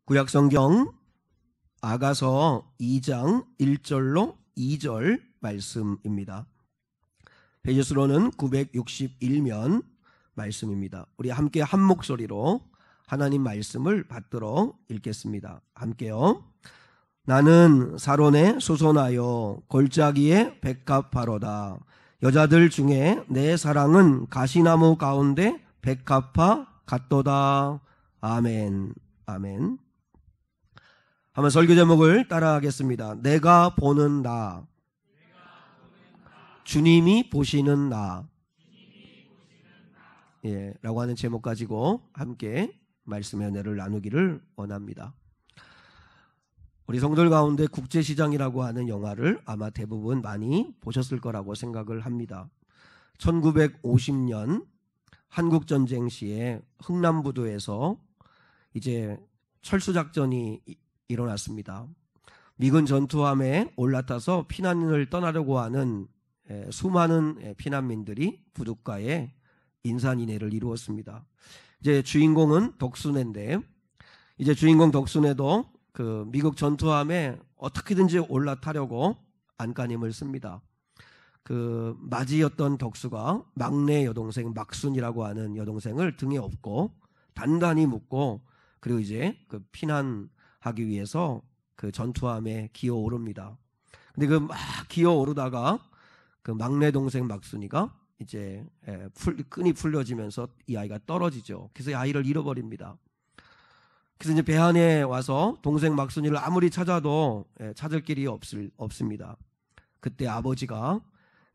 구약성경 아가서 2장 1절로 2절 말씀입니다. 페이지수로는 961면 말씀입니다. 우리 함께 한 목소리로 하나님 말씀을 받들어 읽겠습니다. 함께요. 나는 사론에 수소나요 골짜기에 백합화로다. 여자들 중에 내 사랑은 가시나무 가운데 백합화 같도다. 아멘. 아멘. 한번 설교 제목을 따라하겠습니다. 내가 보는 나, 주님이 보시는 나, 라고 하는 제목 가지고 함께 말씀의 은혜를 나누기를 원합니다. 우리 성도들 가운데 국제시장이라고 하는 영화를 아마 대부분 많이 보셨을 거라고 생각을 합니다. 1950년 한국전쟁 시에 흥남부두에서 이제 철수작전이 일어났습니다. 미군 전투함에 올라타서 피난을 떠나려고 하는 수많은 피난민들이 부둣가에 인산인해를 이루었습니다. 이제 주인공은 덕순애인데, 이제 주인공 덕순애도 그 미국 전투함에 어떻게든지 올라타려고 안간힘을 씁니다. 그 맞이였던 덕수가 막내 여동생 막순이라고 하는 여동생을 등에 업고 단단히 묶고, 그리고 이제 그 피난하기 위해서 그 전투함에 기어오릅니다. 근데 그 막 기어오르다가 그 막내 동생 막순이가 이제 끈이 풀려지면서 이 아이가 떨어지죠. 그래서 이 아이를 잃어버립니다. 그래서 이제 배 안에 와서 동생 막순이를 아무리 찾아도 찾을 길이 없습니다. 그때 아버지가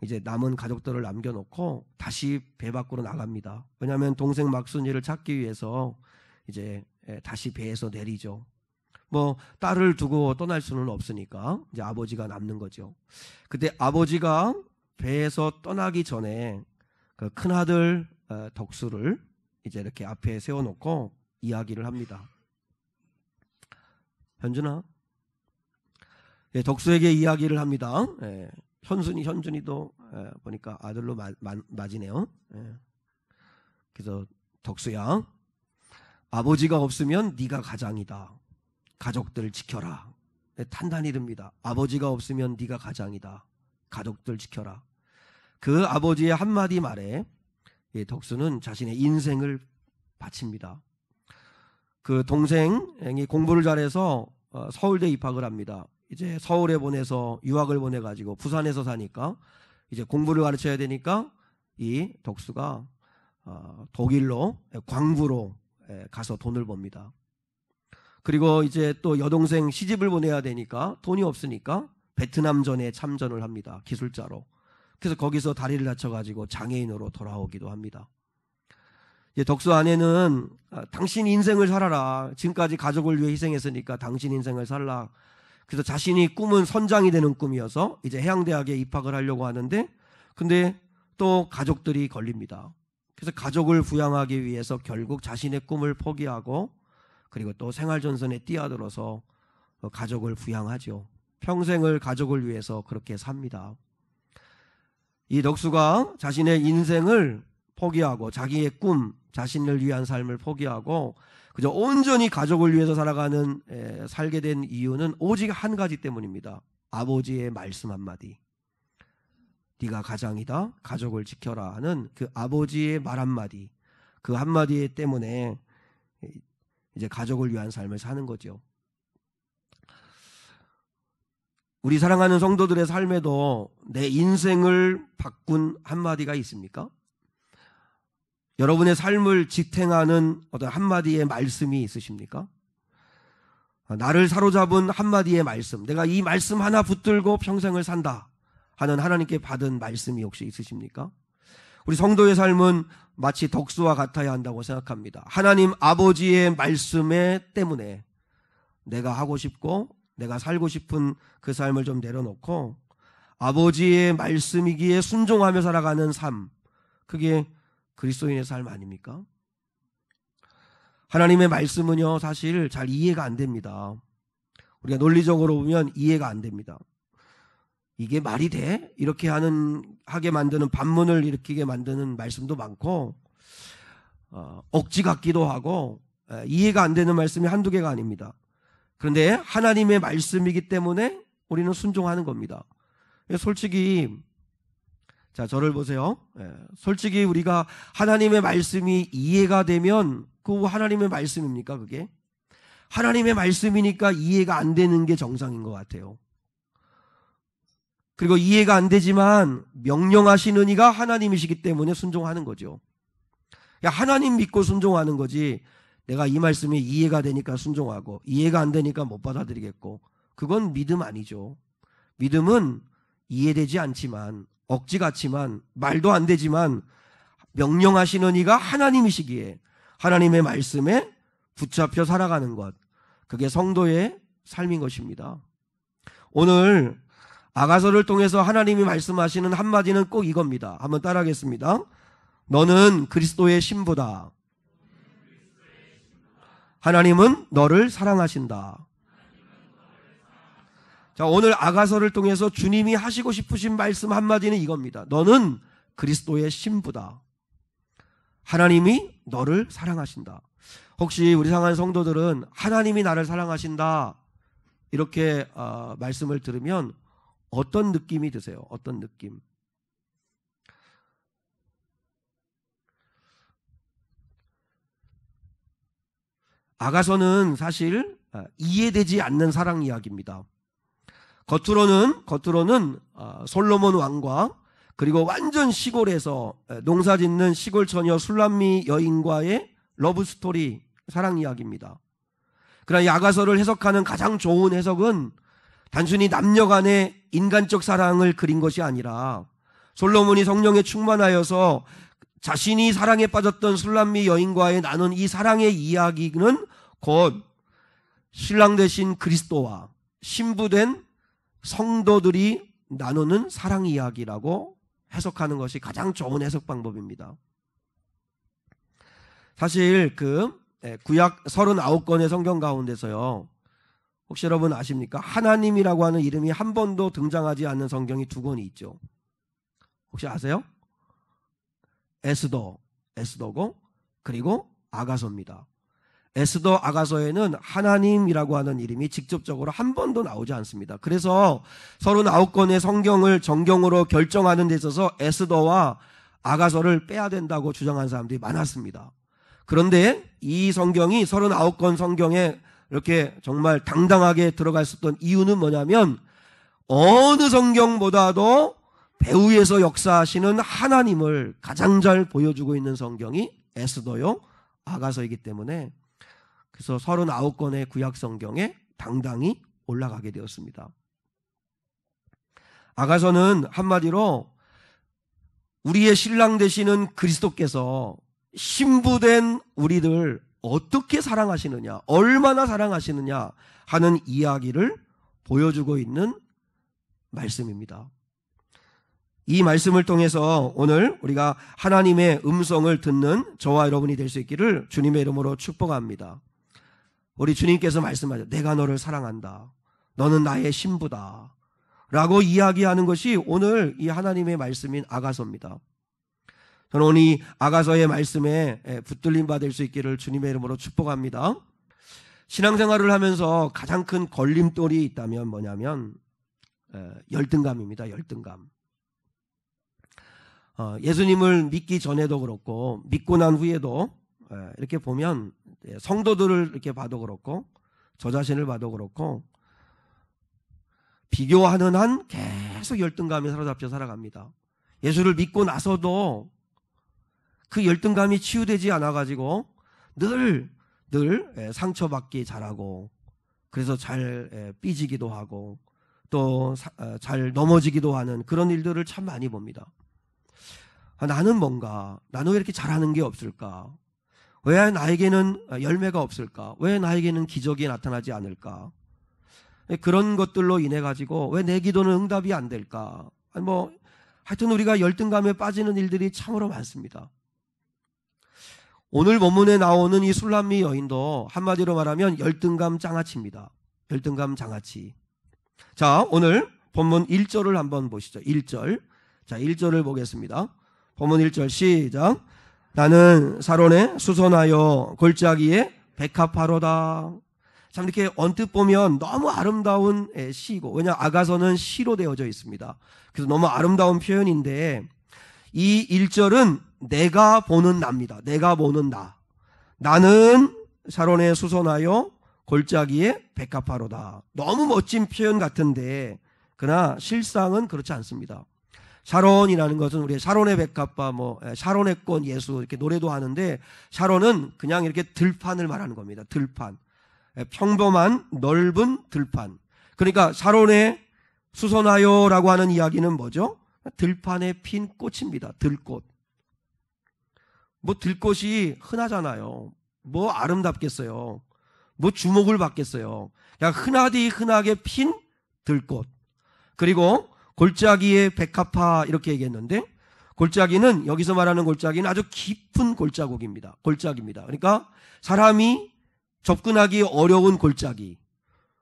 이제 남은 가족들을 남겨놓고 다시 배 밖으로 나갑니다. 왜냐하면 동생 막순이를 찾기 위해서 이제 다시 배에서 내리죠. 뭐 딸을 두고 떠날 수는 없으니까 이제 아버지가 남는 거죠. 그때 아버지가 배에서 떠나기 전에 그 큰아들 덕수를 이제 이렇게 앞에 세워놓고 이야기를 합니다. 현준아, 덕수에게 이야기를 합니다. 현준이도 보니까 아들로 맞이네요. 그래서 덕수야, 아버지가 없으면 네가 가장이다. 가족들 지켜라. 단단히 듭니다. 아버지가 없으면 네가 가장이다. 가족들 지켜라. 그 아버지의 한마디 말에 덕수는 자신의 인생을 바칩니다. 그 동생이 공부를 잘해서 서울대 입학을 합니다. 이제 서울에 보내서 유학을 보내가지고 부산에서 사니까 이제 공부를 가르쳐야 되니까 이 덕수가 독일로 광부로 가서 돈을 법니다. 그리고 이제 또 여동생 시집을 보내야 되니까 돈이 없으니까 베트남전에 참전을 합니다. 기술자로. 그래서 거기서 다리를 다쳐가지고 장애인으로 돌아오기도 합니다. 이제 덕수 아내는 당신 인생을 살아라. 지금까지 가족을 위해 희생했으니까 당신 인생을 살라. 그래서 자신이 꿈은 선장이 되는 꿈이어서 이제 해양대학에 입학을 하려고 하는데, 근데 또 가족들이 걸립니다. 그래서 가족을 부양하기 위해서 결국 자신의 꿈을 포기하고, 그리고 또 생활전선에 뛰어들어서 가족을 부양하죠. 평생을 가족을 위해서 그렇게 삽니다. 이 덕수가 자신의 인생을 포기하고 자기의 꿈, 자신을 위한 삶을 포기하고 그저 온전히 가족을 위해서 살게 된 이유는 오직 한 가지 때문입니다. 아버지의 말씀 한마디. 네가 가장이다. 가족을 지켜라 하는 그 아버지의 말 한마디. 그 한마디 때문에 이제 가족을 위한 삶을 사는 거죠. 우리 사랑하는 성도들의 삶에도 내 인생을 바꾼 한마디가 있습니까? 여러분의 삶을 지탱하는 어떤 한마디의 말씀이 있으십니까? 나를 사로잡은 한마디의 말씀, 내가 이 말씀 하나 붙들고 평생을 산다 하는 하나님께 받은 말씀이 혹시 있으십니까? 우리 성도의 삶은 마치 덕수와 같아야 한다고 생각합니다. 하나님 아버지의 말씀에 때문에 내가 하고 싶고 내가 살고 싶은 그 삶을 좀 내려놓고 아버지의 말씀이기에 순종하며 살아가는 삶, 그게 그리스도인의 삶 아닙니까? 하나님의 말씀은요, 사실 잘 이해가 안 됩니다. 우리가 논리적으로 보면 이해가 안 됩니다. 이게 말이 돼? 이렇게 하게 만드는, 반문을 일으키게 만드는 말씀도 많고, 억지 같기도 하고, 이해가 안 되는 말씀이 한두 개가 아닙니다. 그런데 하나님의 말씀이기 때문에 우리는 순종하는 겁니다. 솔직히 자, 저를 보세요. 솔직히 우리가 하나님의 말씀이 이해가 되면 그 하나님의 말씀입니까? 그게 하나님의 말씀이니까 이해가 안 되는 게 정상인 것 같아요. 그리고 이해가 안 되지만 명령하시는 이가 하나님이시기 때문에 순종하는 거죠. 하나님 믿고 순종하는 거지, 내가 이 말씀이 이해가 되니까 순종하고 이해가 안 되니까 못 받아들이겠고, 그건 믿음 아니죠. 믿음은 이해되지 않지만, 억지 같지만, 말도 안 되지만 명령하시는 이가 하나님이시기에 하나님의 말씀에 붙잡혀 살아가는 것, 그게 성도의 삶인 것입니다. 오늘 아가서를 통해서 하나님이 말씀하시는 한마디는 꼭 이겁니다. 한번 따라하겠습니다. 너는 그리스도의 신부다. 하나님은 너를 사랑하신다. 자, 오늘 아가서를 통해서 주님이 하시고 싶으신 말씀 한마디는 이겁니다. 너는 그리스도의 신부다. 하나님이 너를 사랑하신다. 혹시 우리 사랑하는 성도들은 하나님이 나를 사랑하신다 이렇게 말씀을 들으면 어떤 느낌이 드세요? 어떤 느낌? 아가서는 사실 이해되지 않는 사랑 이야기입니다. 겉으로는 솔로몬 왕과 그리고 완전 시골에서 농사 짓는 시골 처녀 술람미 여인과의 러브 스토리, 사랑 이야기입니다. 그러나 이 아가서를 해석하는 가장 좋은 해석은 단순히 남녀 간의 인간적 사랑을 그린 것이 아니라 솔로몬이 성령에 충만하여서 자신이 사랑에 빠졌던 술람미 여인과의 나눈 이 사랑의 이야기는 곧 신랑 되신 그리스도와 신부된 성도들이 나누는 사랑 이야기라고 해석하는 것이 가장 좋은 해석 방법입니다. 사실 구약 39권의 성경 가운데서요, 혹시 여러분 아십니까? 하나님이라고 하는 이름이 한 번도 등장하지 않는 성경이 2권이 있죠. 혹시 아세요? 에스더고 그리고 아가서입니다. 에스더 아가서에는 하나님이라고 하는 이름이 직접적으로 한 번도 나오지 않습니다. 그래서 39권의 성경을 정경으로 결정하는 데 있어서 에스더와 아가서를 빼야 된다고 주장한 사람들이 많았습니다. 그런데 이 성경이 39권 성경에 이렇게 정말 당당하게 들어가 있었던 이유는 뭐냐면, 어느 성경보다도 배후에서 역사하시는 하나님을 가장 잘 보여주고 있는 성경이 에스더요 아가서이기 때문에, 그래서 39권의 구약 성경에 당당히 올라가게 되었습니다. 아가서는 한마디로 우리의 신랑 되시는 그리스도께서 신부된 우리들 어떻게 사랑하시느냐, 얼마나 사랑하시느냐 하는 이야기를 보여주고 있는 말씀입니다. 이 말씀을 통해서 오늘 우리가 하나님의 음성을 듣는 저와 여러분이 될 수 있기를 주님의 이름으로 축복합니다. 우리 주님께서 말씀하죠. 내가 너를 사랑한다. 너는 나의 신부다. 라고 이야기하는 것이 오늘 이 하나님의 말씀인 아가서입니다. 저는 오늘 이 아가서의 말씀에 붙들림 받을 수 있기를 주님의 이름으로 축복합니다. 신앙생활을 하면서 가장 큰 걸림돌이 있다면 뭐냐면 열등감입니다. 열등감. 예수님을 믿기 전에도 그렇고 믿고 난 후에도 이렇게 보면 성도들을 이렇게 봐도 그렇고 저 자신을 봐도 그렇고 비교하는 한 계속 열등감에 사로잡혀 살아갑니다. 예수를 믿고 나서도 그 열등감이 치유되지 않아가지고 늘 상처받기 잘하고, 그래서 잘 삐지기도 하고 또 잘 넘어지기도 하는 그런 일들을 참 많이 봅니다. 나는 왜 이렇게 잘하는 게 없을까? 왜 나에게는 열매가 없을까? 왜 나에게는 기적이 나타나지 않을까? 그런 것들로 인해 가지고 왜 내 기도는 응답이 안 될까? 하여튼 우리가 열등감에 빠지는 일들이 참으로 많습니다. 오늘 본문에 나오는 이 술람미 여인도 한마디로 말하면 열등감 장아찌입니다. 열등감 장아찌. 자, 오늘 본문 1절을 한번 보시죠. 1절. 자, 1절을 보겠습니다. 본문 1절 시작. 나는 사론에 수선하여 골짜기에 백합화로다. 참 이렇게 언뜻 보면 너무 아름다운 시고, 왜냐 아가서는 시로 되어져 있습니다. 그래서 너무 아름다운 표현인데 이 1절은 내가 보는 나입니다. 내가 보는 나. 나는 샤론에 수선하여 골짜기에 백합화로다. 너무 멋진 표현 같은데 그러나 실상은 그렇지 않습니다. 샤론이라는 것은 우리 샤론의 백합화, 샤론의 꽃 예수 이렇게 노래도 하는데 샤론은 그냥 이렇게 들판을 말하는 겁니다. 들판. 평범한 넓은 들판. 그러니까 샤론에 수선하여라고 하는 이야기는 뭐죠? 들판에 핀 꽃입니다. 들꽃. 들꽃이 흔하잖아요. 아름답겠어요. 주목을 받겠어요. 그냥 흔하게 핀 들꽃. 그리고 골짜기의 백합화 이렇게 얘기했는데, 골짜기는 여기서 말하는 골짜기는 아주 깊은 골짜기입니다. 그러니까 사람이 접근하기 어려운 골짜기.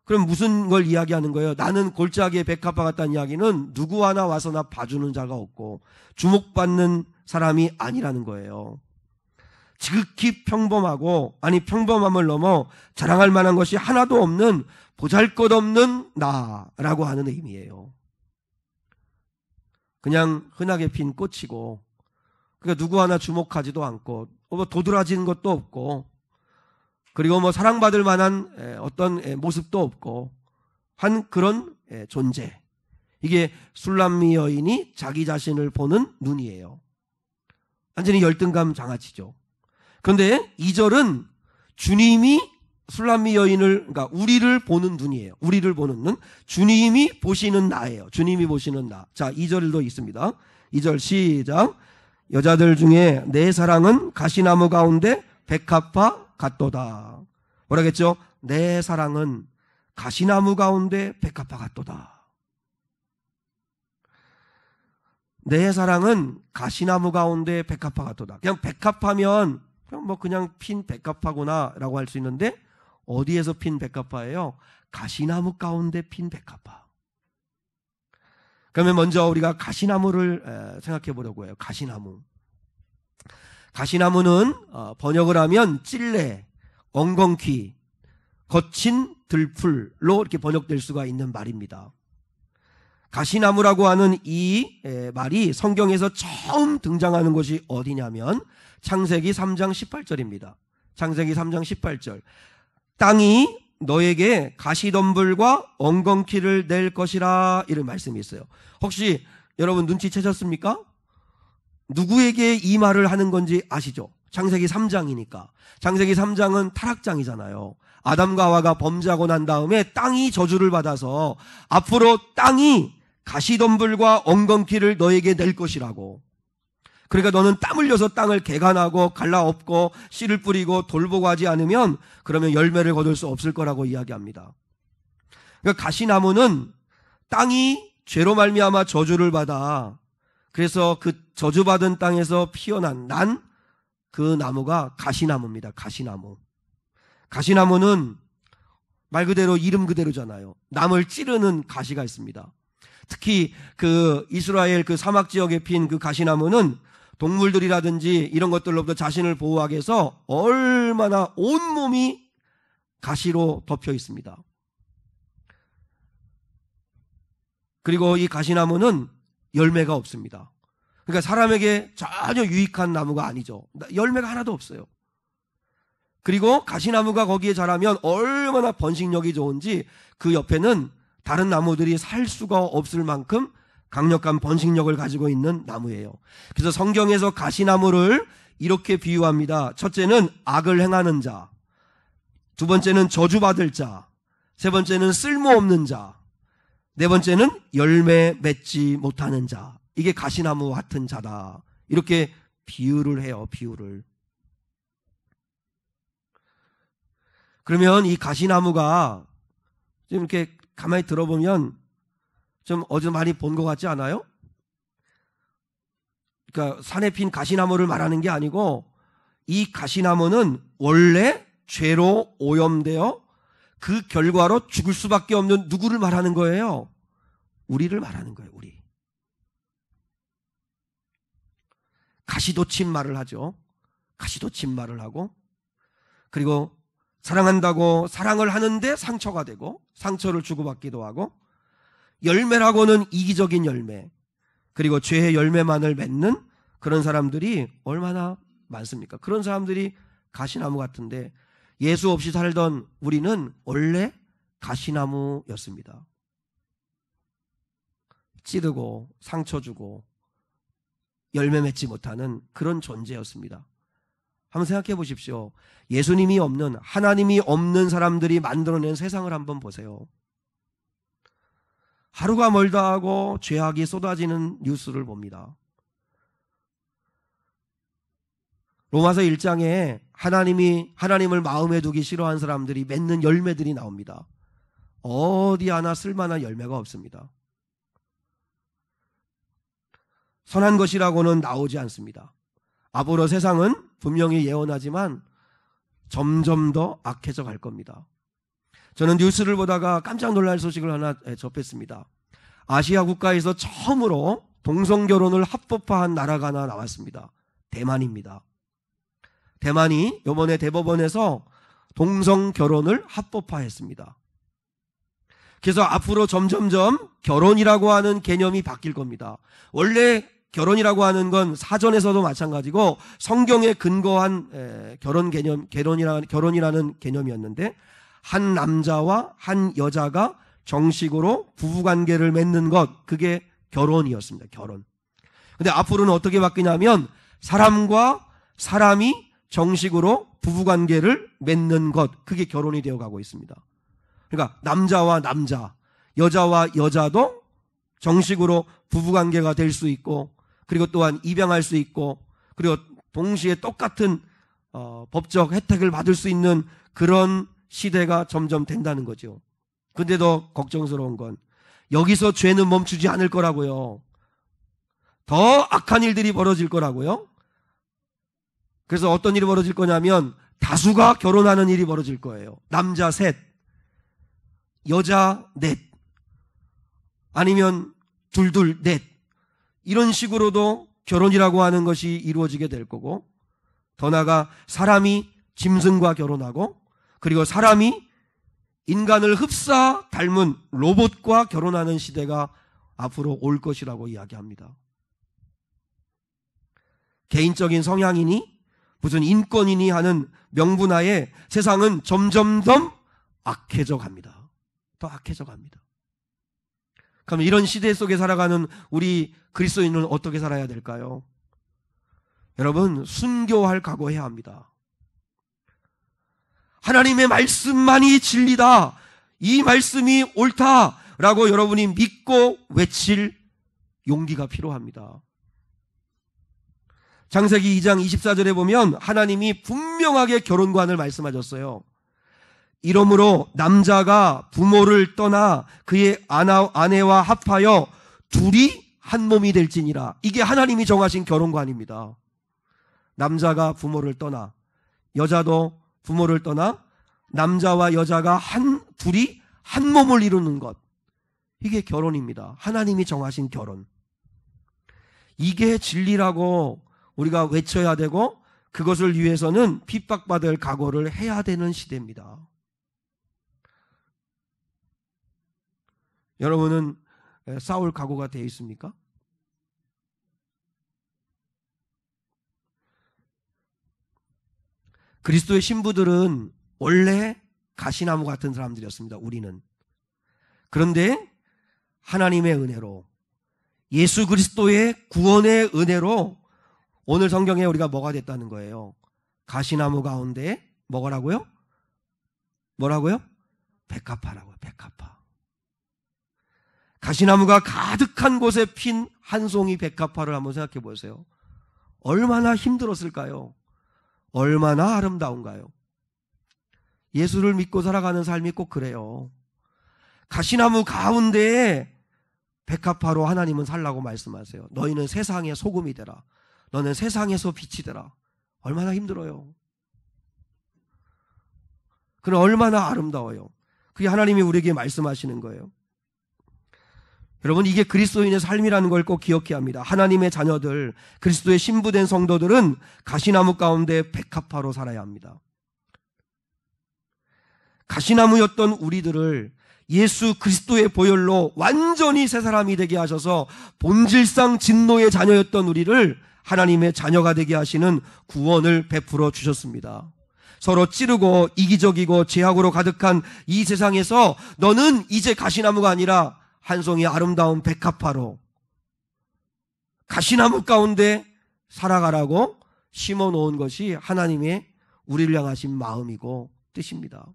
그럼 무슨 걸 이야기하는 거예요? 나는 골짜기에 백합화 같다는 이야기는 누구 하나 와서 나 봐주는 자가 없고 주목받는 사람이 아니라는 거예요. 지극히 평범하고, 평범함을 넘어 자랑할 만한 것이 하나도 없는 보잘것없는 나라고 하는 의미예요. 그냥 흔하게 핀 꽃이고, 그러니까 누구 하나 주목하지도 않고 도드라지는 것도 없고, 그리고 사랑받을 만한 어떤 모습도 없고 한 그런 존재. 이게 술람미 여인이 자기 자신을 보는 눈이에요. 완전히 열등감 장아찌죠. 그런데 2절은 주님이 술람미 여인을, 그러니까 우리를 보는 눈이에요. 우리를 보는 눈. 주님이 보시는 나예요. 주님이 보시는 나. 자, 2절도 있습니다. 2절 시작. 여자들 중에 내 사랑은 가시나무 가운데 백합화 같도다. 뭐라겠죠? 내 사랑은 가시나무 가운데 백합화 같도다. 내 사랑은 가시나무 가운데 백합화 같도다. 그냥 백합하면 그냥 핀 백합화구나 라고 할 수 있는데, 어디에서 핀 백합화예요? 가시나무 가운데 핀 백합화. 그러면 먼저 우리가 가시나무를 생각해 보려고 해요. 가시나무는 번역을 하면 찔레, 엉겅퀴, 거친 들풀로 이렇게 번역될 수가 있는 말입니다. 가시나무라고 하는 이 말이 성경에서 처음 등장하는 곳이 어디냐면 창세기 3장 18절입니다. 창세기 3장 18절. 땅이 너에게 가시덤불과 엉겅퀴를 낼 것이라, 이런 말씀이 있어요. 혹시 여러분 눈치채셨습니까? 누구에게 이 말을 하는 건지 아시죠? 창세기 3장이니까. 창세기 3장은 타락장이잖아요. 아담과 하와가 범죄하고 난 다음에 땅이 저주를 받아서 앞으로 땅이 가시덤불과 엉겅퀴를 너에게 낼 것이라고. 그러니까 너는 땀 흘려서 땅을 개간하고 갈라엎고 씨를 뿌리고 돌보고 하지 않으면 그러면 열매를 거둘 수 없을 거라고 이야기합니다. 그러니까 가시나무는 땅이 죄로 말미암아 저주를 받아, 그래서 그 저주받은 땅에서 피어난 그 나무가 가시나무입니다. 가시나무는 말 그대로 이름 그대로잖아요. 남을 찌르는 가시가 있습니다. 특히 그 이스라엘 그 사막 지역에 핀 그 가시나무는 동물들이라든지 이런 것들로부터 자신을 보호하기 위해서 얼마나 온몸이 가시로 덮여 있습니다. 그리고 이 가시나무는 열매가 없습니다. 그러니까 사람에게 전혀 유익한 나무가 아니죠. 열매가 하나도 없어요. 그리고 가시나무가 거기에 자라면 얼마나 번식력이 좋은지 그 옆에는 다른 나무들이 살 수가 없을 만큼 강력한 번식력을 가지고 있는 나무예요. 그래서 성경에서 가시나무를 이렇게 비유합니다. 첫째는 악을 행하는 자, 두 번째는 저주받을 자, 세 번째는 쓸모없는 자, 네 번째는 열매 맺지 못하는 자. 이게 가시나무 같은 자다. 이렇게 비유를 해요. 비유를. 그러면 이 가시나무가 지금 이렇게 가만히 들어보면 좀 어디서 많이 본 것 같지 않아요? 그러니까 산에 핀 가시나무를 말하는 게 아니고, 이 가시나무는 원래 죄로 오염되어 그 결과로 죽을 수밖에 없는 누구를 말하는 거예요? 우리를 말하는 거예요. 우리. 가시돋친 말을 하죠. 가시돋친 말을 하고, 그리고 사랑한다고 사랑을 하는데 상처가 되고 상처를 주고받기도 하고, 열매라고는 이기적인 열매, 그리고 죄의 열매만을 맺는 그런 사람들이 얼마나 많습니까? 그런 사람들이 가시나무 같은데, 예수 없이 살던 우리는 원래 가시나무였습니다. 찌르고 상처 주고 열매 맺지 못하는 그런 존재였습니다. 한번 생각해 보십시오. 예수님이 없는, 하나님이 없는 사람들이 만들어낸 세상을 한번 보세요. 하루가 멀다 하고 죄악이 쏟아지는 뉴스를 봅니다. 로마서 1장에 하나님을 마음에 두기 싫어한 사람들이 맺는 열매들이 나옵니다. 어디 하나 쓸만한 열매가 없습니다. 선한 것이라고는 나오지 않습니다. 앞으로 세상은 분명히 예언하지만 점점 더 악해져 갈 겁니다. 저는 뉴스를 보다가 깜짝 놀랄 소식을 하나 접했습니다. 아시아 국가에서 처음으로 동성결혼을 합법화한 나라가 하나 나왔습니다. 대만입니다. 대만이 이번에 대법원에서 동성결혼을 합법화했습니다. 그래서 앞으로 점점점 결혼이라고 하는 개념이 바뀔 겁니다. 원래 결혼이라고 하는 건 사전에서도 마찬가지고 성경에 근거한 결혼이라는 개념이었는데, 한 남자와 한 여자가 정식으로 부부관계를 맺는 것, 그게 결혼이었습니다. 결혼. 근데 앞으로는 어떻게 바뀌냐면 사람과 사람이 정식으로 부부관계를 맺는 것, 그게 결혼이 되어가고 있습니다. 그러니까 남자와 남자, 여자와 여자도 정식으로 부부관계가 될 수 있고, 그리고 또한 입양할 수 있고, 그리고 동시에 똑같은 법적 혜택을 받을 수 있는 그런 시대가 점점 된다는 거죠. 근데 더 걱정스러운 건 여기서 죄는 멈추지 않을 거라고요. 더 악한 일들이 벌어질 거라고요. 그래서 어떤 일이 벌어질 거냐면 다수가 결혼하는 일이 벌어질 거예요. 남자 셋, 여자 넷, 아니면 둘둘 넷, 이런 식으로도 결혼이라고 하는 것이 이루어지게 될 거고, 더 나아가 사람이 짐승과 결혼하고, 그리고 사람이 인간을 흡사 닮은 로봇과 결혼하는 시대가 앞으로 올 것이라고 이야기합니다. 개인적인 성향이니 무슨 인권이니 하는 명분하에 세상은 점점 더 악해져 갑니다. 더 악해져 갑니다. 그럼 이런 시대 속에 살아가는 우리 그리스도인은 어떻게 살아야 될까요? 여러분, 순교할 각오해야 합니다. 하나님의 말씀만이 진리다, 이 말씀이 옳다라고 여러분이 믿고 외칠 용기가 필요합니다. 창세기 2장 24절에 보면 하나님이 분명하게 결혼관을 말씀하셨어요. 이러므로 남자가 부모를 떠나 그의 아내와 합하여 둘이 한 몸이 될지니라. 이게 하나님이 정하신 결혼관입니다. 남자가 부모를 떠나, 여자도 부모를 떠나 남자와 여자가 둘이 한 몸을 이루는 것, 이게 결혼입니다. 하나님이 정하신 결혼. 이게 진리라고 우리가 외쳐야 되고, 그것을 위해서는 핍박받을 각오를 해야 되는 시대입니다. 여러분은 싸울 각오가 되어 있습니까? 그리스도의 신부들은 원래 가시나무 같은 사람들이었습니다. 우리는. 그런데 하나님의 은혜로, 예수 그리스도의 구원의 은혜로 오늘 성경에 우리가 뭐가 됐다는 거예요? 가시나무 가운데 뭐라고요? 뭐라고요? 백합화라고요. 백합화. 가시나무가 가득한 곳에 핀 한 송이 백합화를 한번 생각해 보세요. 얼마나 힘들었을까요? 얼마나 아름다운가요? 예수를 믿고 살아가는 삶이 꼭 그래요. 가시나무 가운데에 백합화로 하나님은 살라고 말씀하세요. 너희는 세상의 소금이 되라. 너는 세상에서 빛이 되라. 얼마나 힘들어요. 그럼 얼마나 아름다워요. 그게 하나님이 우리에게 말씀하시는 거예요. 여러분, 이게 그리스도인의 삶이라는 걸 꼭 기억해야 합니다. 하나님의 자녀들, 그리스도의 신부된 성도들은 가시나무 가운데 백합화로 살아야 합니다. 가시나무였던 우리들을 예수 그리스도의 보혈로 완전히 새 사람이 되게 하셔서 본질상 진노의 자녀였던 우리를 하나님의 자녀가 되게 하시는 구원을 베풀어 주셨습니다. 서로 찌르고 이기적이고 죄악으로 가득한 이 세상에서 너는 이제 가시나무가 아니라 한 송이 아름다운 백합화로 가시나무 가운데 살아가라고 심어놓은 것이 하나님의 우리를 향하신 마음이고 뜻입니다.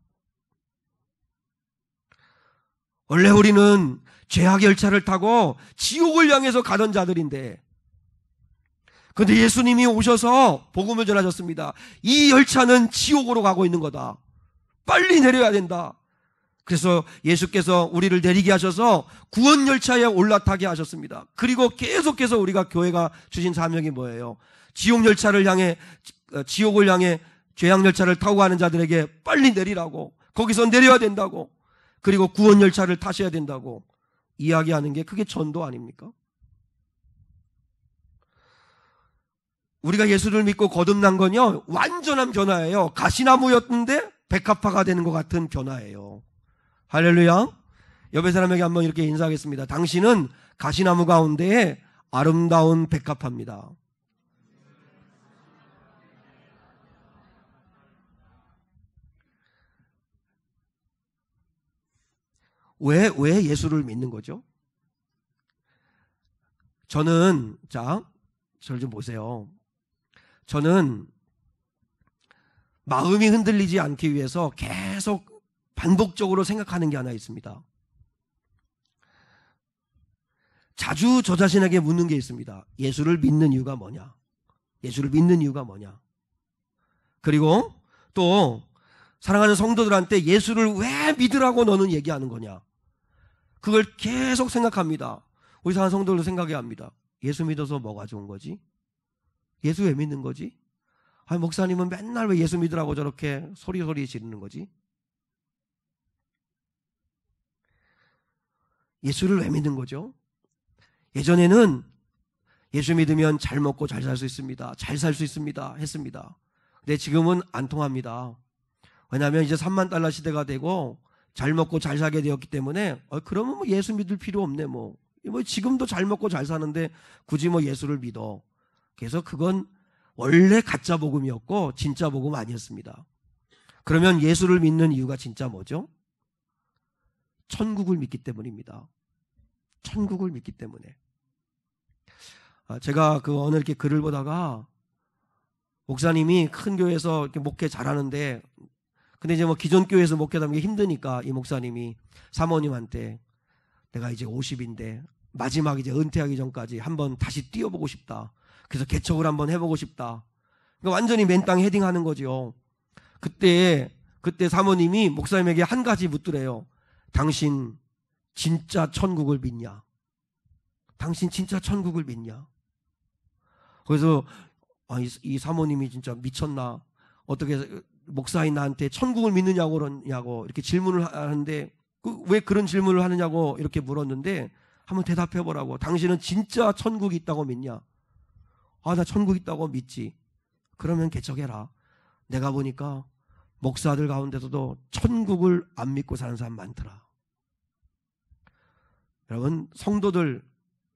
원래 우리는 죄악의 열차를 타고 지옥을 향해서 가던 자들인데, 그런데 예수님이 오셔서 복음을 전하셨습니다. 이 열차는 지옥으로 가고 있는 거다. 빨리 내려야 된다. 그래서 예수께서 우리를 내리게 하셔서 구원 열차에 올라타게 하셨습니다. 그리고 계속해서 우리가 교회가 주신 사명이 뭐예요? 지옥 열차를 향해, 지옥을 향해 죄악 열차를 타고 가는 자들에게 빨리 내리라고, 거기서 내려야 된다고, 그리고 구원 열차를 타셔야 된다고 이야기하는 게 그게 전도 아닙니까? 우리가 예수를 믿고 거듭난 건요, 완전한 변화예요. 가시나무였는데 백합화가 되는 것 같은 변화예요. 할렐루야. 옆에 사람에게 한번 이렇게 인사하겠습니다. 당신은 가시나무 가운데에 아름다운 백합화입니다. 왜 예수를 믿는 거죠? 저는, 저를 좀 보세요. 저는 마음이 흔들리지 않기 위해서 계속 반복적으로 생각하는 게 하나 있습니다. 자주 저 자신에게 묻는 게 있습니다. 예수를 믿는 이유가 뭐냐? 예수를 믿는 이유가 뭐냐? 그리고 또 사랑하는 성도들한테 예수를 왜 믿으라고 너는 얘기하는 거냐? 그걸 계속 생각합니다. 우리 사랑하는 성도들도 생각해야 합니다. 예수 믿어서 뭐가 좋은 거지? 예수 왜 믿는 거지? 아니, 목사님은 맨날 왜 예수 믿으라고 저렇게 소리 지르는 거지? 예수를 왜 믿는 거죠? 예전에는 예수 믿으면 잘 먹고 잘 살 수 있습니다. 잘 살 수 있습니다. 했습니다. 근데 지금은 안 통합니다. 왜냐하면 이제 3만 달러 시대가 되고 잘 먹고 잘 살게 되었기 때문에 그러면 뭐 예수 믿을 필요 없네 뭐 지금도 잘 먹고 잘 사는데 굳이 뭐 예수를 믿어. 그래서 그건 원래 가짜 복음이었고 진짜 복음 아니었습니다. 그러면 예수를 믿는 이유가 진짜 뭐죠? 천국을 믿기 때문입니다. 천국을 믿기 때문에. 제가 어느 이렇게 글을 보다가 목사님이 큰 교회에서 이렇게 목회 잘하는데, 근데 이제 뭐 기존 교회에서 목회하는 게 힘드니까 이 목사님이 사모님한테 내가 이제 50인데 마지막 이제 은퇴하기 전까지 한번 다시 뛰어보고 싶다. 그래서 개척을 한번 해보고 싶다. 그러니까 완전히 맨땅 헤딩하는 거죠. 그때 사모님이 목사님에게 한 가지 묻더래요. 당신 진짜 천국을 믿냐? 당신 진짜 천국을 믿냐? 그래서 이 사모님이 진짜 미쳤나? 어떻게 목사인 나한테 천국을 믿느냐고 그러냐고 이렇게 질문을 하는데 왜 그런 질문을 하느냐고 이렇게 물었는데 한번 대답해 보라고. 당신은 진짜 천국이 있다고 믿냐? 나 천국 있다고 믿지. 그러면 개척해라. 내가 보니까 목사들 가운데서도 천국을 안 믿고 사는 사람 많더라. 여러분, 성도들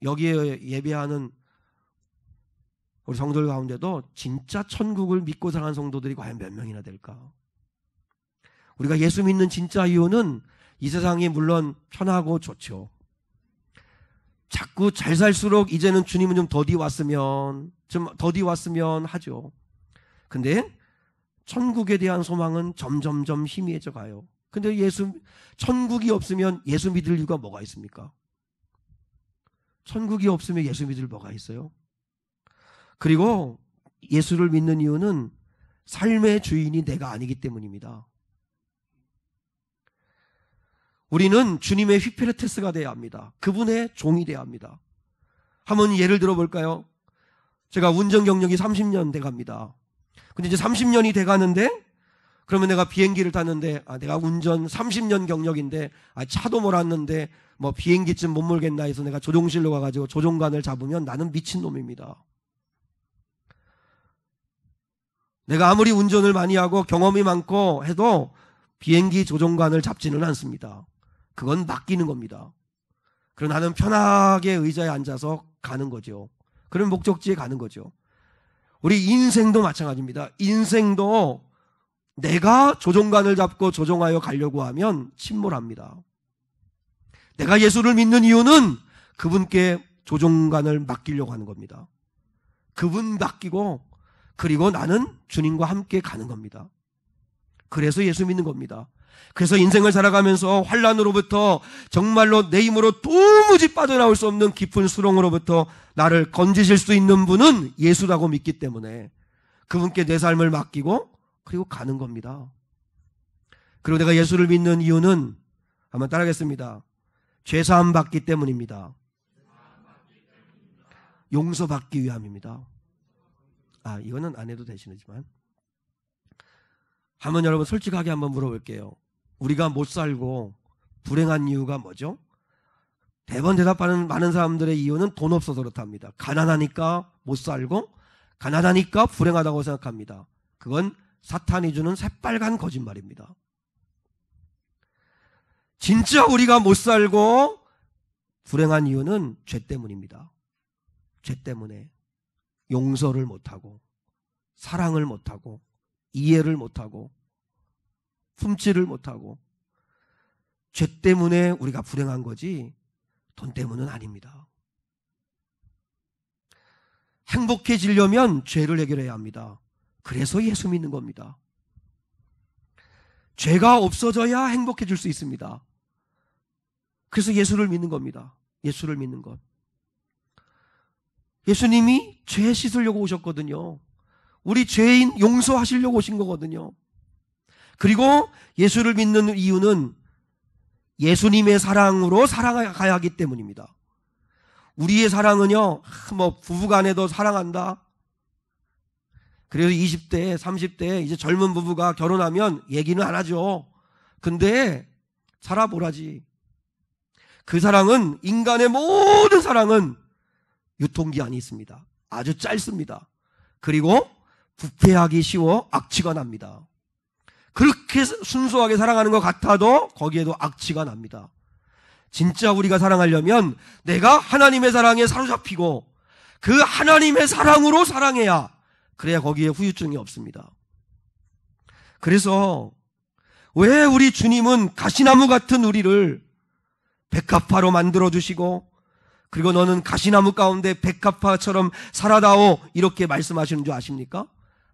여기에 예배하는 우리 성도들 가운데도 진짜 천국을 믿고 사는 성도들이 과연 몇 명이나 될까? 우리가 예수 믿는 진짜 이유는 이 세상이 물론 편하고 좋죠. 자꾸 잘 살수록 이제는 주님은 좀 더디 왔으면 하죠. 근데 천국에 대한 소망은 점점점 희미해져 가요. 근데 천국이 없으면 예수 믿을 이유가 뭐가 있습니까? 천국이 없으면 예수 믿을 뭐가 있어요? 그리고 예수를 믿는 이유는 삶의 주인이 내가 아니기 때문입니다. 우리는 주님의 휘페르테스가 돼야 합니다. 그분의 종이 돼야 합니다. 한번 예를 들어볼까요? 제가 운전 경력이 30년 돼갑니다. 근데 이제 30년이 돼가는데 그러면 내가 비행기를 탔는데 내가 운전 30년 경력인데 차도 몰았는데 뭐 비행기쯤 못 몰겠나 해서 내가 조종실로 가가지고 조종관을 잡으면 나는 미친놈입니다. 내가 아무리 운전을 많이 하고 경험이 많고 해도 비행기 조종관을 잡지는 않습니다. 그건 맡기는 겁니다. 그럼 나는 편하게 의자에 앉아서 가는 거죠. 그런 목적지에 가는 거죠. 우리 인생도 마찬가지입니다. 인생도 내가 조종관을 잡고 조종하여 가려고 하면 침몰합니다. 내가 예수를 믿는 이유는 그분께 조종관을 맡기려고 하는 겁니다. 그분 맡기고 그리고 나는 주님과 함께 가는 겁니다. 그래서 예수 믿는 겁니다. 그래서 인생을 살아가면서 환난으로부터 정말로 내 힘으로 도무지 빠져나올 수 없는 깊은 수렁으로부터 나를 건지실 수 있는 분은 예수라고 믿기 때문에 그분께 내 삶을 맡기고 그리고 가는 겁니다. 그리고 내가 예수를 믿는 이유는 한번 따라하겠습니다. 죄사함 받기 때문입니다. 용서받기 위함입니다. 이거는 안 해도 되시지만 한번 여러분 솔직하게 한번 물어볼게요. 우리가 못 살고 불행한 이유가 뭐죠? 대번 대답하는 많은 사람들의 이유는 돈 없어서 그렇답니다. 가난하니까 못 살고 가난하니까 불행하다고 생각합니다. 그건 사탄이 주는 새빨간 거짓말입니다. 진짜 우리가 못 살고 불행한 이유는 죄 때문입니다. 죄 때문에 용서를 못하고 사랑을 못하고 이해를 못하고 품지를 못하고 죄 때문에 우리가 불행한 거지 돈 때문은 아닙니다. 행복해지려면 죄를 해결해야 합니다. 그래서 예수 믿는 겁니다. 죄가 없어져야 행복해질 수 있습니다. 그래서 예수를 믿는 겁니다. 예수를 믿는 것. 예수님이 죄 씻으려고 오셨거든요. 우리 죄인 용서하시려고 오신 거거든요. 그리고 예수를 믿는 이유는 예수님의 사랑으로 살아가야 하기 때문입니다. 우리의 사랑은요, 부부간에도 사랑한다. 그래서 20대, 30대 이제 젊은 부부가 결혼하면 얘기는 안 하죠. 근데 살아보라지. 그 사랑은 인간의 모든 사랑은 유통기한이 있습니다. 아주 짧습니다. 그리고 부패하기 쉬워 악취가 납니다. 그렇게 순수하게 사랑하는 것 같아도 거기에도 악취가 납니다. 진짜 우리가 사랑하려면 내가 하나님의 사랑에 사로잡히고 그 하나님의 사랑으로 사랑해야 그래야 거기에 후유증이 없습니다. 그래서 왜 우리 주님은 가시나무 같은 우리를 백합화로 만들어주시고 그리고 너는 가시나무 가운데 백합화처럼 살아다오 이렇게 말씀하시는 줄 아십니까?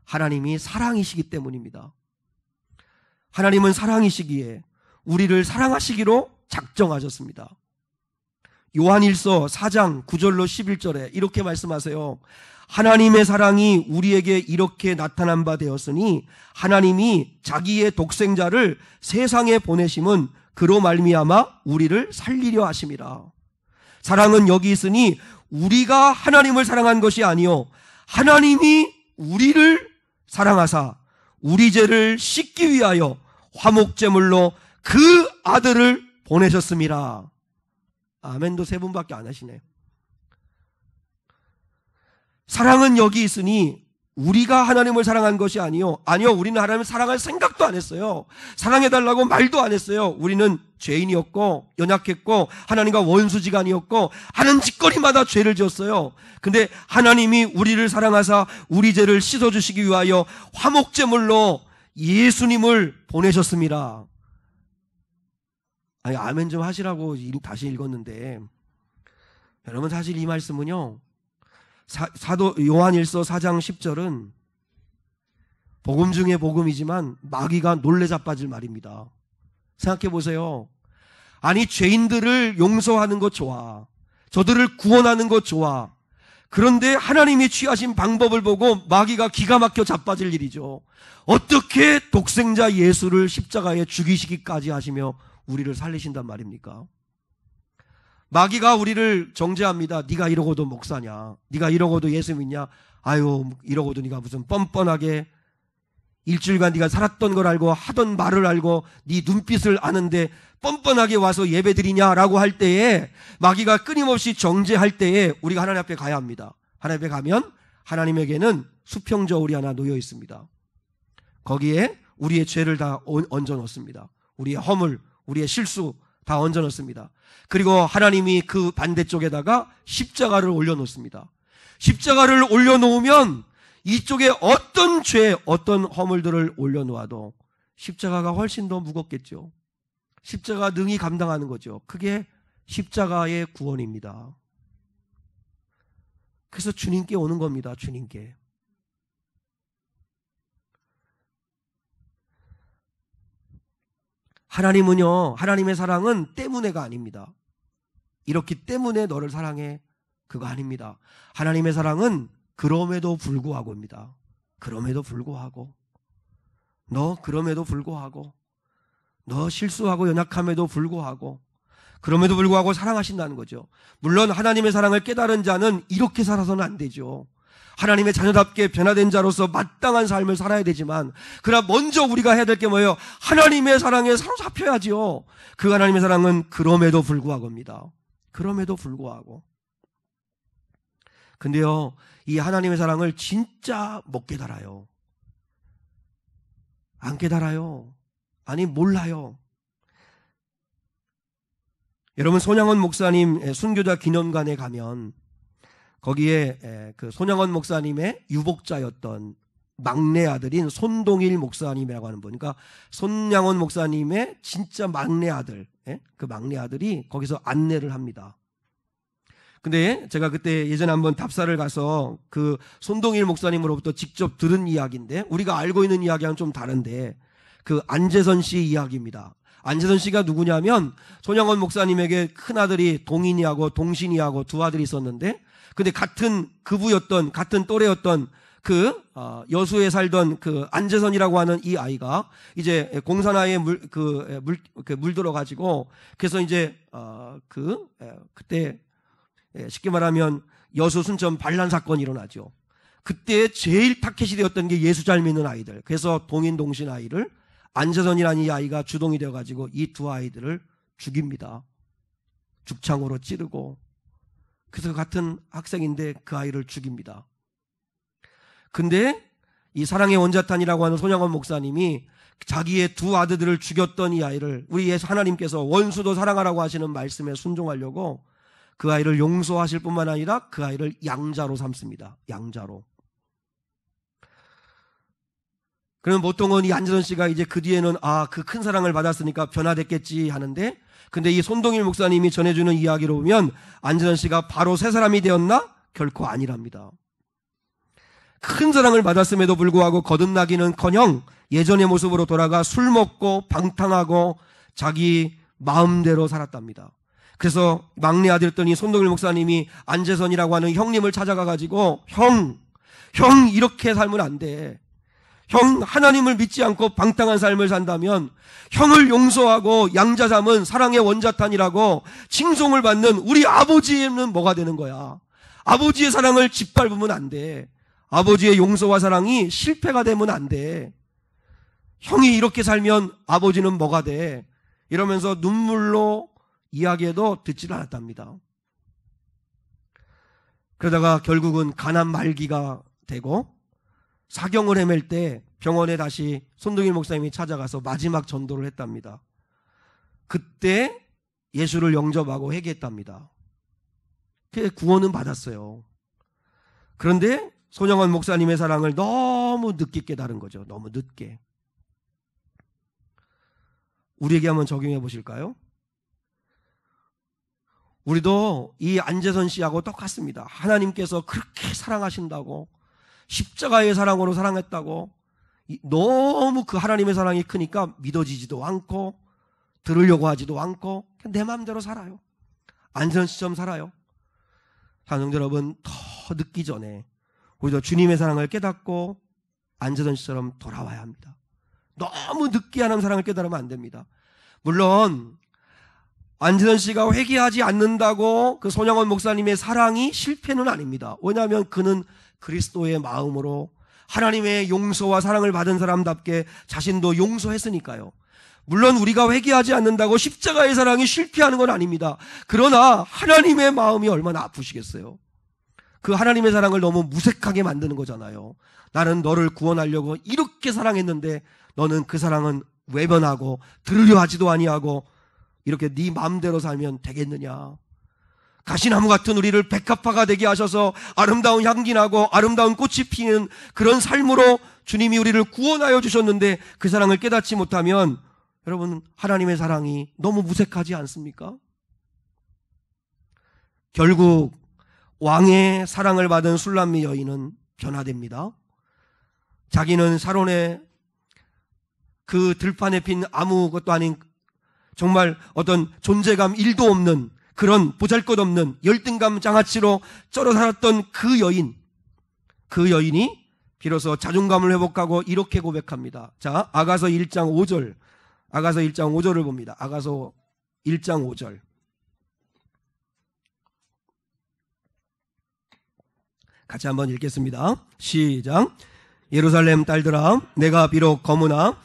하나님이 사랑이시기 때문입니다. 하나님은 사랑이시기에 우리를 사랑하시기로 작정하셨습니다. 요한일서 4장 9절로 11절에 이렇게 말씀하세요. 하나님의 사랑이 우리에게 이렇게 나타난 바 되었으니 하나님이 자기의 독생자를 세상에 보내심은 그로 말미암아 우리를 살리려 하심이라. 사랑은 여기 있으니 우리가 하나님을 사랑한 것이 아니요 하나님이 우리를 사랑하사 우리 죄를 씻기 위하여 화목제물로 그 아들을 보내셨습니다. 아멘도 세 분밖에 안 하시네. 사랑은 여기 있으니 우리가 하나님을 사랑한 것이 아니요 우리는 하나님을 사랑할 생각도 안 했어요. 사랑해달라고 말도 안 했어요. 우리는 죄인이었고 연약했고 하나님과 원수지간이었고 하는 짓거리마다 죄를 지었어요. 근데 하나님이 우리를 사랑하사 우리 죄를 씻어주시기 위하여 화목제물로 예수님을 보내셨습니다. 아멘 좀 하시라고 다시 읽었는데 여러분 사실 이 말씀은요 사도 요한일서 4장 10절은 복음 중에 복음이지만 마귀가 놀래 자빠질 말입니다. 생각해 보세요. 아니 죄인들을 용서하는 것 좋아. 저들을 구원하는 것 좋아. 그런데 하나님이 취하신 방법을 보고 마귀가 기가 막혀 자빠질 일이죠. 어떻게 독생자 예수를 십자가에 죽이시기까지 하시며 우리를 살리신단 말입니까? 마귀가 우리를 정죄합니다. 네가 이러고도 목사냐? 네가 이러고도 예수 믿냐? 이러고도 네가 무슨 뻔뻔하게 일주일간 네가 살았던 걸 알고 하던 말을 알고 네 눈빛을 아는데 뻔뻔하게 와서 예배드리냐라고 할 때에 마귀가 끊임없이 정죄할 때에 우리가 하나님 앞에 가야 합니다. 하나님 앞에 가면 하나님에게는 수평저울이 하나 놓여 있습니다. 거기에 우리의 죄를 다 얹어 놓습니다. 우리의 허물, 우리의 실수 다 얹어 놓습니다. 그리고 하나님이 그 반대쪽에다가 십자가를 올려놓습니다. 십자가를 올려놓으면 이쪽에 어떤 죄, 어떤 허물들을 올려놓아도 십자가가 훨씬 더 무겁겠죠. 십자가 능히 감당하는 거죠. 그게 십자가의 구원입니다. 그래서 주님께 오는 겁니다. 주님께. 하나님은요, 하나님의 사랑은 때문에가 아닙니다. 이렇기 때문에 너를 사랑해, 그거 아닙니다. 하나님의 사랑은 그럼에도 불구하고입니다. 그럼에도 불구하고, 그럼에도 불구하고, 너 실수하고 연약함에도 불구하고, 그럼에도 불구하고 사랑하신다는 거죠. 물론 하나님의 사랑을 깨달은 자는 이렇게 살아서는 안 되죠. 하나님의 자녀답게 변화된 자로서 마땅한 삶을 살아야 되지만, 그러나 먼저 우리가 해야 될 게 뭐예요? 하나님의 사랑에 사로잡혀야지요. 그 하나님의 사랑은 그럼에도 불구하고입니다. 그럼에도 불구하고. 근데요, 이 하나님의 사랑을 진짜 못 깨달아요. 안 깨달아요. 아니, 몰라요. 여러분, 손양원 목사님 순교자 기념관에 가면 거기에 그 손양원 목사님의 유복자였던 막내 아들인 손동일 목사님이라고 하는 분, 그러니까 손양원 목사님의 진짜 막내 아들, 그 막내 아들이 거기서 안내를 합니다. 근데 제가 그때 예전에 한번 답사를 가서 그 손동일 목사님으로부터 직접 들은 이야기인데, 우리가 알고 있는 이야기와는 좀 다른데, 그 안재선 씨 이야기입니다. 안재선 씨가 누구냐면 손양원 목사님에게 큰아들이 동인이하고 동신이하고 두 아들이 있었는데, 근데 같은 급부였던, 같은 또래였던 그 여수에 살던 그 안재선이라고 하는 이 아이가 이제 공산화에 물들어 가지고, 그래서 이제 그때 쉽게 말하면 여수 순천 반란 사건이 일어나죠. 그때 제일 타켓이 되었던 게 예수 잘 믿는 아이들. 그래서 동인 동신 아이를 안재선이라는 이 아이가 주동이 되어 가지고 이 두 아이들을 죽입니다. 죽창으로 찌르고. 그래서 같은 학생인데 그 아이를 죽입니다. 근데 이 사랑의 원자탄이라고 하는 손양원 목사님이 자기의 두 아들들을 죽였던 이 아이를, 우리 예수 하나님께서 원수도 사랑하라고 하시는 말씀에 순종하려고 그 아이를 용서하실 뿐만 아니라 그 아이를 양자로 삼습니다. 양자로. 그러면 보통은 이 안재선 씨가 이제 그 뒤에는 그 큰 사랑을 받았으니까 변화됐겠지 하는데, 근데 이 손동일 목사님이 전해주는 이야기로 보면 안재선 씨가 바로 새 사람이 되었나? 결코 아니랍니다. 큰 사랑을 받았음에도 불구하고 거듭나기는커녕 예전의 모습으로 돌아가 술 먹고 방탕하고 자기 마음대로 살았답니다. 그래서 막내 아들이었던 이 손동일 목사님이 안재선이라고 하는 형님을 찾아가 가지고 형 이렇게 살면 안 돼. 형, 하나님을 믿지 않고 방탕한 삶을 산다면 형을 용서하고 양자 삼은 사랑의 원자탄이라고 칭송을 받는 우리 아버지는 뭐가 되는 거야? 아버지의 사랑을 짓밟으면 안 돼. 아버지의 용서와 사랑이 실패가 되면 안 돼. 형이 이렇게 살면 아버지는 뭐가 돼? 이러면서 눈물로 이야기해도 듣질 않았답니다. 그러다가 결국은 가난 말기가 되고 사경을 헤맬 때 병원에 다시 손동일 목사님이 찾아가서 마지막 전도를 했답니다. 그때 예수를 영접하고 회개했답니다. 그 구원은 받았어요. 그런데 손양원 목사님의 사랑을 너무 늦게 깨달은 거죠. 너무 늦게. 우리에게 한번 적용해 보실까요? 우리도 이 안재선 씨하고 똑같습니다. 하나님께서 그렇게 사랑하신다고, 십자가의 사랑으로 사랑했다고, 너무 그 하나님의 사랑이 크니까 믿어지지도 않고 들으려고 하지도 않고 그냥 내 마음대로 살아요. 안재선 씨처럼 살아요. 사랑하는 여러분, 더 늦기 전에 우리도 주님의 사랑을 깨닫고 안재선 씨처럼 돌아와야 합니다. 너무 늦게 하는 사랑을 깨달으면 안 됩니다. 물론 안재선 씨가 회개하지 않는다고 그 손양원 목사님의 사랑이 실패는 아닙니다. 왜냐하면 그는 그리스도의 마음으로 하나님의 용서와 사랑을 받은 사람답게 자신도 용서했으니까요. 물론 우리가 회개하지 않는다고 십자가의 사랑이 실패하는 건 아닙니다. 그러나 하나님의 마음이 얼마나 아프시겠어요. 그 하나님의 사랑을 너무 무색하게 만드는 거잖아요. 나는 너를 구원하려고 이렇게 사랑했는데 너는 그 사랑은 외면하고 들으려 하지도 아니하고 이렇게 네 마음대로 살면 되겠느냐. 가시나무 같은 우리를 백합화가 되게 하셔서 아름다운 향기 나고 아름다운 꽃이 피는 그런 삶으로 주님이 우리를 구원하여 주셨는데 그 사랑을 깨닫지 못하면 여러분, 하나님의 사랑이 너무 무색하지 않습니까? 결국 왕의 사랑을 받은 술람미 여인은 변화됩니다. 자기는 사론의 그 들판에 핀 아무것도 아닌 정말 어떤 존재감 1도 없는 그런 보잘것없는 열등감 장아찌로 쩔어 살았던 그 여인이 비로소 자존감을 회복하고 이렇게 고백합니다. 자, 아가서 1장 5절을 봅니다. 아가서 1장 5절. 같이 한번 읽겠습니다. 시작. 예루살렘 딸들아, 내가 비록 거무나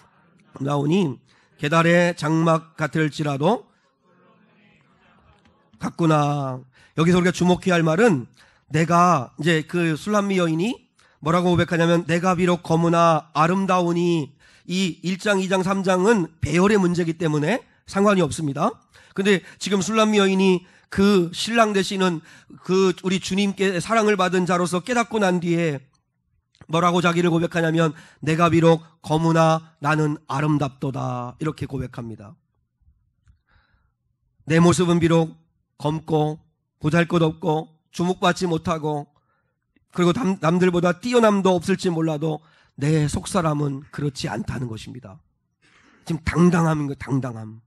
나오니 계달의 장막 같을지라도 같구나. 여기서 우리가 주목해야 할 말은, 내가 이제 그 술람미 여인이 뭐라고 고백하냐면, 내가 비록 거무나 아름다우니, 이 1장, 2장, 3장은 배열의 문제이기 때문에 상관이 없습니다. 근데 지금 술람미 여인이 그 신랑 되시는 그 우리 주님께 사랑을 받은 자로서 깨닫고 난 뒤에 뭐라고 자기를 고백하냐면, 내가 비록 거무나 나는 아름답도다, 이렇게 고백합니다. 내 모습은 비록 검고 보잘것없고 주목받지 못하고 그리고 남들보다 뛰어남도 없을지 몰라도 내 속사람은 그렇지 않다는 것입니다. 지금 당당함인 거예요. 당당함.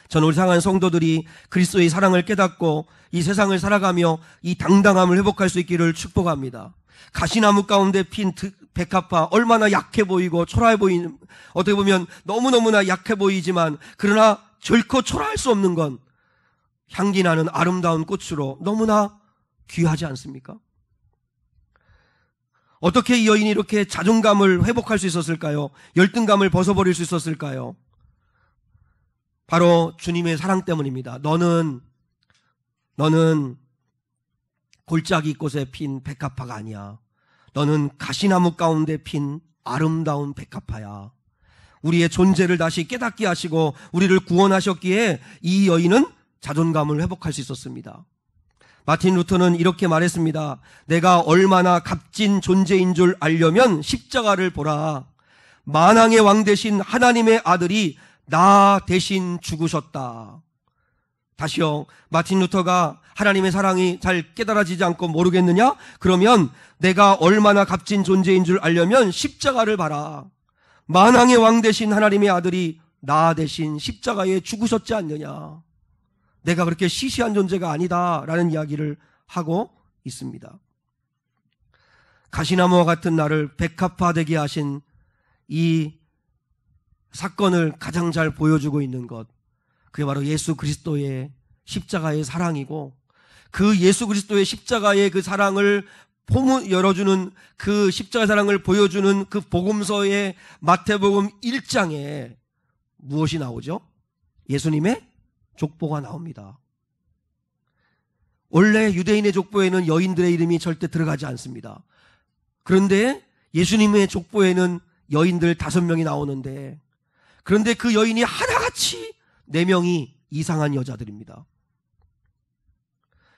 저는 우리 사랑하는 성도들이 그리스도의 사랑을 깨닫고 이 세상을 살아가며 이 당당함을 회복할 수 있기를 축복합니다. 가시나무 가운데 핀 백합화, 얼마나 약해 보이고 초라해 보이는, 어떻게 보면 너무너무나 약해 보이지만 그러나 결코 초라할 수 없는 건 향기 나는 아름다운 꽃으로 너무나 귀하지 않습니까? 어떻게 이 여인이 이렇게 자존감을 회복할 수 있었을까요? 열등감을 벗어버릴 수 있었을까요? 바로 주님의 사랑 때문입니다. 너는 골짜기 곳에 핀 백합화가 아니야. 너는 가시나무 가운데 핀 아름다운 백합화야. 우리의 존재를 다시 깨닫게 하시고 우리를 구원하셨기에 이 여인은 자존감을 회복할 수 있었습니다. 마틴 루터는 이렇게 말했습니다. 내가 얼마나 값진 존재인 줄 알려면 십자가를 보라. 만왕의 왕 되신 하나님의 아들이 나 대신 죽으셨다. 다시요. 마틴 루터가 하나님의 사랑이 잘 깨달아지지 않고 모르겠느냐? 그러면 내가 얼마나 값진 존재인 줄 알려면 십자가를 봐라. 만왕의 왕 되신 하나님의 아들이 나 대신 십자가에 죽으셨지 않느냐. 내가 그렇게 시시한 존재가 아니다라는 이야기를 하고 있습니다. 가시나무와 같은 나를 백합화되게 하신 이 사건을 가장 잘 보여주고 있는 것, 그게 바로 예수 그리스도의 십자가의 사랑이고, 그 예수 그리스도의 십자가의 그 사랑을 열어주는, 그 십자가 사랑을 보여주는 그 복음서의 마태복음 1장에 무엇이 나오죠? 예수님의 족보가 나옵니다. 원래 유대인의 족보에는 여인들의 이름이 절대 들어가지 않습니다. 그런데 예수님의 족보에는 여인들 5명이 나오는데, 그런데 그 여인이 하나같이 4명이 이상한 여자들입니다.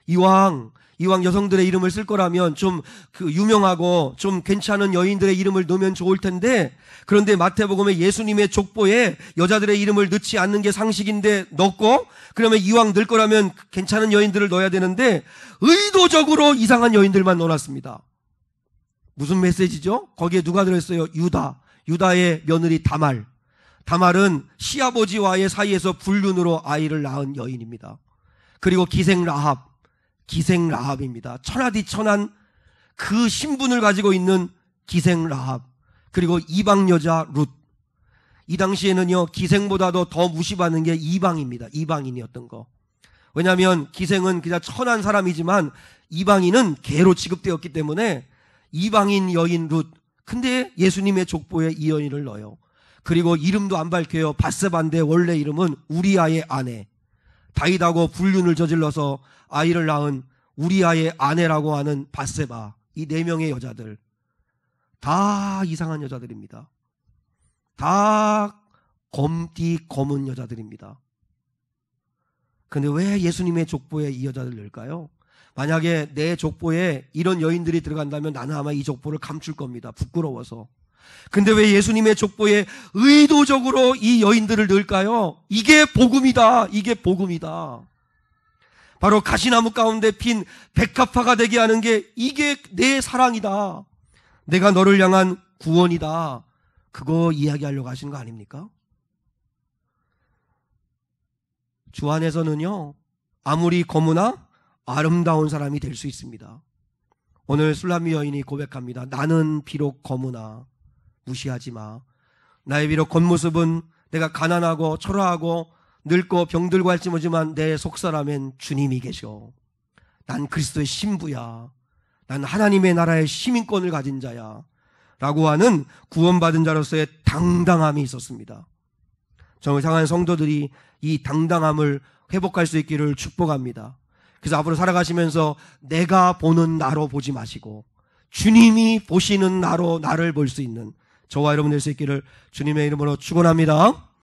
이왕 여성들의 이름을 쓸 거라면 좀 유명하고 좀 괜찮은 여인들의 이름을 넣으면 좋을 텐데, 그런데 마태복음에 예수님의 족보에 여자들의 이름을 넣지 않는 게 상식인데 넣고, 그러면 이왕 넣을 거라면 괜찮은 여인들을 넣어야 되는데 의도적으로 이상한 여인들만 넣어놨습니다. 무슨 메시지죠? 거기에 누가 들어있어요? 유다의 며느리 다말은 시아버지와의 사이에서 불륜으로 아이를 낳은 여인입니다. 그리고 기생 라합입니다. 천하디천한 그 신분을 가지고 있는 기생 라합, 그리고 이방 여자 룻. 이 당시에는요, 기생보다도 더 무시받는 게 이방입니다. 이방인이었던 거. 왜냐하면 기생은 그냥 천한 사람이지만 이방인은 개로 취급되었기 때문에 이방인 여인 룻. 근데 예수님의 족보에 이 여인을 넣어요. 그리고 이름도 안 밝혀요. 바세바인데 원래 이름은 우리아의 아내. 다윗하고 불륜을 저질러서 아이를 낳은 우리아의 아내라고 하는 밧세바, 이 4명의 여자들 다 이상한 여자들입니다. 다 검디 검은 여자들입니다. 근데 왜 예수님의 족보에 이 여자들 넣을까요? 만약에 내 족보에 이런 여인들이 들어간다면 나는 아마 이 족보를 감출 겁니다. 부끄러워서. 근데 왜 예수님의 족보에 의도적으로 이 여인들을 넣을까요? 이게 복음이다. 이게 복음이다. 바로 가시나무 가운데 핀 백합화가 되게 하는 게 이게 내 사랑이다. 내가 너를 향한 구원이다. 그거 이야기하려고 하시는 거 아닙니까? 주 안에서는요, 아무리 거무나 아름다운 사람이 될 수 있습니다. 오늘 술람미 여인이 고백합니다. 나는 비록 거무나 무시하지 마. 나의 비록 겉모습은 내가 가난하고 초라하고 늙고 병들고 할지 모르지만 내 속사람엔 주님이 계셔. 난 그리스도의 신부야. 난 하나님의 나라의 시민권을 가진 자야. 라고 하는 구원받은 자로서의 당당함이 있었습니다. 정을 향한 성도들이 이 당당함을 회복할 수 있기를 축복합니다. 그래서 앞으로 살아가시면서 내가 보는 나로 보지 마시고 주님이 보시는 나로 나를 볼 수 있는 저와 여러분 될 수 있기를 주님의 이름으로 축원합니다.